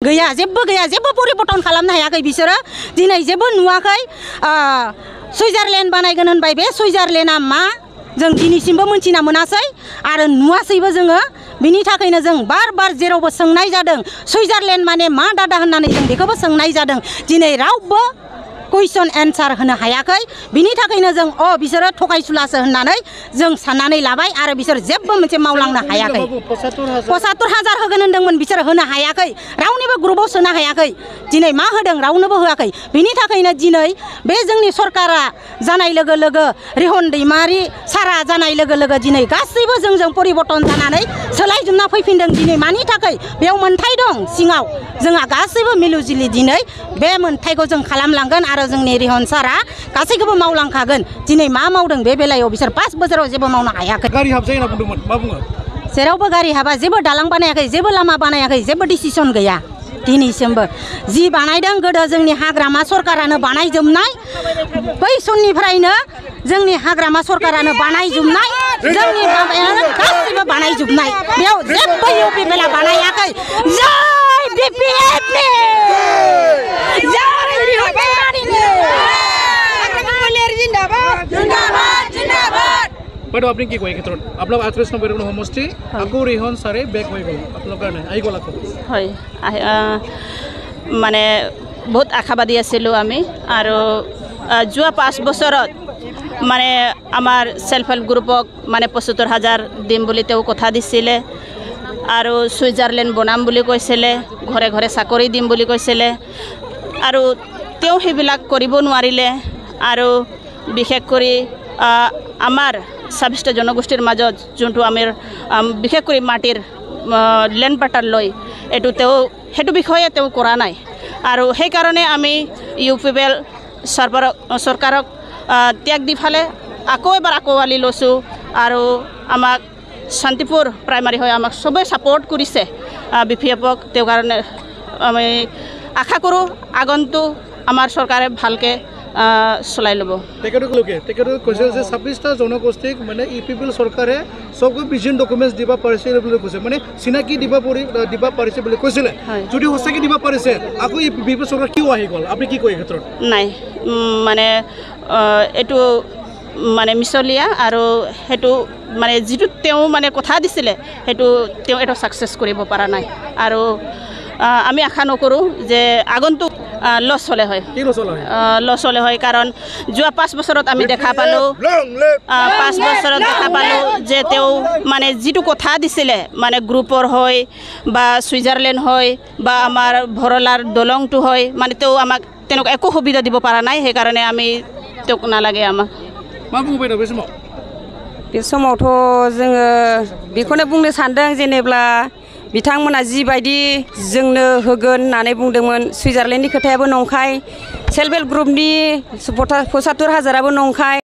गैया जेबो परिबर्तन खालामनो हायाखै बिसोरो दिनै जेबो नुवाखै सुइजारलेण्ड बानायगोन होनबाय बे सुइजारलेण्डआ मा जों दिनैसिमबो मोनथिना मोनासै आरो नुवासैबो जोङो बिनि थाखायनो जों बार जेरावबो सोंनाय जादों सुइजारलेण्ड माने मा दादा होननानै जों बेखौबो सोंनाय जादों दिनै रावबो कुइसन एन्सार होनो हायाखै बिनि थाखायनो जों बिसोरो थगायसुलासो होननानै जों साननानै लाबाय आरो बिसोर जेबो मोनसे मावलांनो हायाखै 75,000 होगोन होनदोंमोन बिसोर होनो हायाखै रावनिबो ग्रुपआव सोनो हायाखै दिनै मा होदों रावनोबो होआखै बिनि थाखायनो दिनै बे जोंनि सरकारा जानाय लोगो लोगो रिहन दैमारि सारा जानाय लोगो लोगो दिनै गासैबो जोंजों परिबर्तन जानानै सोलायजोबना फैफिनदों दिनै मानि थाखाय बेयाव मोनथाय दं सिङाव जोंहा गासैबो मिलुजिलि दिनै बे मोनथायखौ जों खालामलांगोन आरो जोंनि रिहन सारा गासैखौबो मावलांखागोन दिनै मा मावदों बे बेलायाव बिसोर 5 बोसोराव जेबो मावनो हायाखै गारि हाबजायो होनना बुंदोंमोन मा बुङो जेरावबो गारि हाबा जेबो दालां बानायाखै जेबो लामा बानायाखै जेबो डिसिसन गैया दिनैसिमबो जि बानायदों गोदो जोंनि हाग्रामा सरकारानो बानायजोबनाय बै समनिफ्रायनो जोंनि हाग्रामा सरकारानो बानायजोबनाय जोंनि माबायानो गासैबो बानायजोबनाय बेयाव जेबो इउपिपिएलआ बानायाखै जय बिपिएफनि जय रिहन दैमारिनि বাইদেউ আপনি কি কয় ক্ষেত্ৰত আপোনাক 38 নম্বৰ সমষ্টি আকৌ ৰিহন সাৰে বেক হৈ গ'ল আপোনালোকৰ কাৰণে আহি গ'ল আকৌ হয় মানে বহুত আশাবাদী আছিলোঁ আমি আৰু যোৱা 5 বছৰত মানে আমাৰ সেলফ হেল্প গ্ৰুপক মানে 75,000 দিম বুলি তেওঁ কথা দিছিলে আৰু সুইজাৰলেণ্ড বনাম বুলি কৈছিলে ঘৰে ঘৰে চাকৰি দিম বুলি কৈছিলে আৰু তেওঁ সেইবিলাক কৰিব নোৱাৰিলে আৰু বিশেষ কৰি আমাৰ সাবিষ্ট জনগোষ্ঠীৰ মাজত যোনটো আমাৰ বিশেষ কৰি মাটিৰ লেণ্ড পাটাৰ লৈ এইটো তেওঁ সেইটো বিষয়ে তেওঁ কৰা নাই আৰু সেইকাৰণে আমি ইউপিপিএল চৰকাৰক ত্যাগ দি ফালে আকৌ এবাৰ আকোৱালি লৈছোঁ আৰু আমাক শান্তিপুৰ প্ৰাইমাৰী হয় আমাক চবেই ছাপৰ্ট কৰিছে বিপিএফক তেওঁ কাৰণে আমি আশা কৰোঁ আগন্তুক আমাৰ চৰকাৰে ভালকৈ চলাই ল'ব তেখেতলোকে কৈছে যে 26টা জনগোষ্ঠীক মানে ইউপিপিএল চৰকাৰে চবকৈ ভিজন ডকুমেণ্টছ দিব পাৰিছে বুলি কৈছে মানে চিনাকি দিব পাৰিছে বুলি কৈছিলে যদি সঁচাকৈ দিব পাৰিছে আকৌ ইউপিপিএল চৰকাৰ কিয় আহি গ'ল আপুনি কি কয় এই ক্ষেত্ৰত নাই মানে এইটো মানে মিছলীয়া আৰু সেইটো মানে যিটো তেওঁ মানে কথা দিছিলে সেইটো তেওঁ এটা ছাকচেছ কৰিব পৰা নাই আৰু আমি আশা নকৰোঁ যে আগন্তুক লছ হ'লে হয় লছ হ'লে হয় কাৰণ যোৱা 5 বছৰত আমি দেখা পালোঁ 5 বছৰত দেখা পালোঁ যে তেওঁ মানে যিটো কথা দিছিলে মানে গ্ৰুপৰ হয় বা ছুইজাৰলেণ্ড হয় বা আমাৰ ভৰলাৰ দলংটো হয় মানে তেওঁ আমাক তেনেকুৱা একো সুবিধা দিব পৰা নাই সেইকাৰণে আমি তেওঁক নালাগে আমাক मा बुंबाय दं बे समावथ' जोङो बेखौनो बुंनो सानदों जेनेब्ला बिथांमोना जिबायदि जोंनो होगोन होननानै बुंदोंमोन सुइजारलेण्डनि खोथायाबो नंखाय सेल्फ हेल्प ग्रुपनि 75,000आबो नंखाय